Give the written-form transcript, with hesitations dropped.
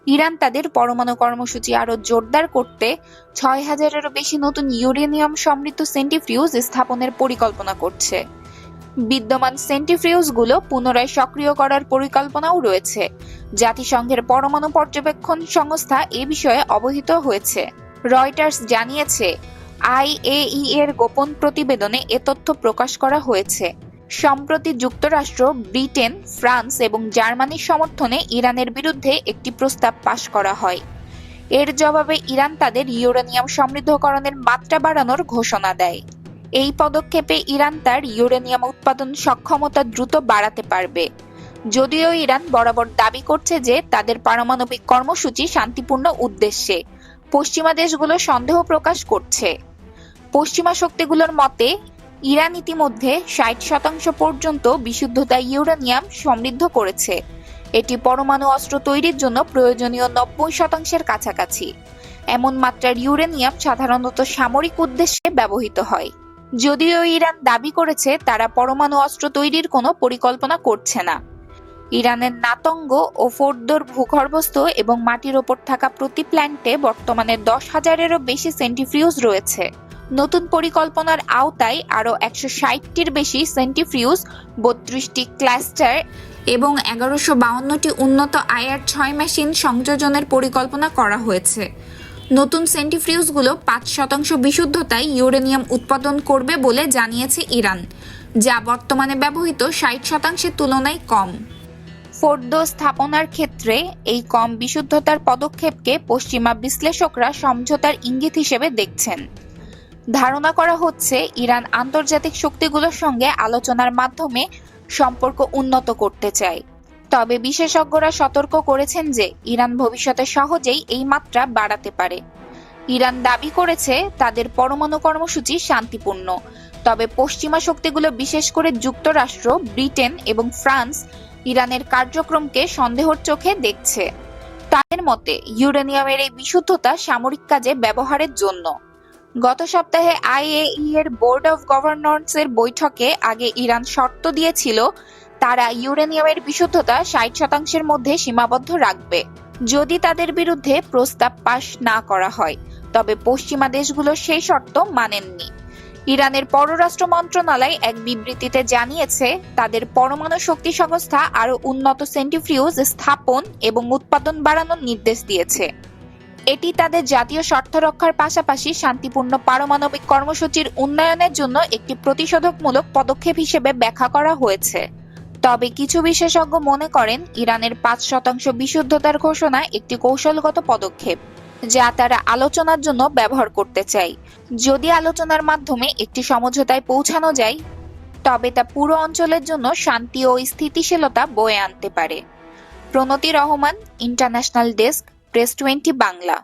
Iran তাদের পরমাণু কর্মসূচি আরো জোরদার করতে ৬,০০০-এরও বেশি নতুন ইউরেনিয়াম সমৃদ্ধ সেন্ট্রিফিউজ স্থাপনের পরিকল্পনা করছে। বিদ্যমান সেন্ট্রিফিউজগুলো পুনরায় সক্রিয় করার পরিকল্পনাও রয়েছে। জাতিসংঘের পরমাণু পর্যবেক্ষণ সংস্থা এ বিষয়ে অবহিত হয়েছে। রয়টার্স জানিয়েছে, আইএই এর গোপন প্রতিবেদনে এ তথ্য প্রকাশ করা হয়েছে। সম্প্রতি যুক্তরাষ্ট্র, ব্রিটেন, ফ্রান্স এবং জার্মানির সমর্থনে ইরানের বিরুদ্ধে একটি প্রস্তাব পাশ করা হয়। এর জবাবে ইরান তাদের ইউরেনিয়াম সমৃদ্ধকরণের মাত্রা বাড়ানোর ঘোষণা দেয়। এই পদক্ষেপে ইরান তার ইউরেনিয়াম উৎপাদন সক্ষমতা দ্রুত বাড়াতে পারবে। যদিও ইরান বরাবর দাবি করছে যে তাদের পারমাণবিক কর্মসূচি শান্তিপূর্ণ উদ্দেশ্যে, পশ্চিমা দেশগুলো সন্দেহ প্রকাশ করছে। পশ্চিমা শক্তিগুলোর মতে, ইরান ইতিমধ্যে ৬০% পর্যন্ত বিশুদ্ধতা ইউরেনিয়াম সমৃদ্ধ করেছে। এটি পরমাণু অস্ত্র তৈরির জন্য প্রয়োজনীয় ৯০% কাছাকাছি। এমন মাত্রার ইউরেনিয়াম সাধারণত সামরিক উদ্দেশ্যে ব্যবহৃত হয়। যদিও ইরান দাবি করেছে তারা পরমাণু অস্ত্র তৈরির কোনো পরিকল্পনা করছে না। ইরানের নাতঙ্গ ও ফোর্দোর ভূগর্ভস্থ এবং মাটির ওপর থাকা প্রতি প্ল্যান্টে বর্তমানে ১০,০০০-এরও বেশি সেন্ট্রিফিউজ রয়েছে। নতুন পরিকল্পনার আওতায় আরও ১৬০টির বেশি সেন্ট্রিফিউজ, ৩২টি ক্লাস্টার এবং ১১৫২টি উন্নত IR-৬ মেশিন সংযোজনের পরিকল্পনা করা হয়েছে। নতুন সেন্ট্রিফিউজগুলো ৫% বিশুদ্ধতায় ইউরেনিয়াম উৎপাদন করবে বলে জানিয়েছে ইরান, যা বর্তমানে ব্যবহৃত ৬০%-এর তুলনায় কম। ফোর্দো স্থাপনার ক্ষেত্রে এই কম বিশুদ্ধতার পদক্ষেপকে পশ্চিমা বিশ্লেষকরা সমঝোতার ইঙ্গিত হিসেবে দেখছেন। ধারণা করা হচ্ছে ইরান আন্তর্জাতিক শক্তিগুলোর সঙ্গে আলোচনার মাধ্যমে সম্পর্ক উন্নত করতে চায়। তবে বিশেষজ্ঞরা সতর্ক করেছেন যে ইরান ভবিষ্যতে সহজেই এই মাত্রা বাড়াতে পারে। ইরান দাবি করেছে তাদের পরমাণু কর্মসূচি শান্তিপূর্ণ, তবে পশ্চিমা শক্তিগুলো, বিশেষ করে যুক্তরাষ্ট্র, ব্রিটেন এবং ফ্রান্স, ইরানের কার্যক্রমকে সন্দেহের চোখে দেখছে। তাদের মতে ইউরেনিয়ামের এই বিশুদ্ধতা সামরিক কাজে ব্যবহারের জন্য। গত সপ্তাহে আইএই এর বোর্ড অব গভর্নরসের বৈঠকে আগে ইরান শর্ত দিয়েছিল তারা ইউরেনিয়ামের বিশুদ্ধতা ৬০%-এর মধ্যে সীমাবদ্ধ রাখবে যদি তাদের বিরুদ্ধে প্রস্তাব পাশ না করা হয়। তবে পশ্চিমা দেশগুলো সেই শর্ত মানেননি। ইরানের পররাষ্ট্র মন্ত্রণালয় এক বিবৃতিতে জানিয়েছে তাদের পরমাণু শক্তি সংস্থা আরও উন্নত সেন্ট্রিফিউজ স্থাপন এবং উৎপাদন বাড়ানোর নির্দেশ দিয়েছে। এটি তাদের জাতীয় স্বার্থ রক্ষার পাশাপাশি শান্তিপূর্ণ পারমাণবিক কর্মসূচির উন্নয়নের জন্য একটি প্রতিষেধকমূলক পদক্ষেপ হিসেবে ব্যাখ্যা করা হয়েছে। তবে কিছু বিশেষজ্ঞ মনে করেন ইরানের ৫% বিশুদ্ধতার ঘোষণা একটি কৌশলগত পদক্ষেপ, যা তারা আলোচনার জন্য ব্যবহার করতে চায়। যদি আলোচনার মাধ্যমে একটি সমঝোতায় পৌঁছানো যায়, তবে তা পুরো অঞ্চলের জন্য শান্তি ও স্থিতিশীলতা বয়ে আনতে পারে। Pranati Rahman, international desk, press 20 Bangla.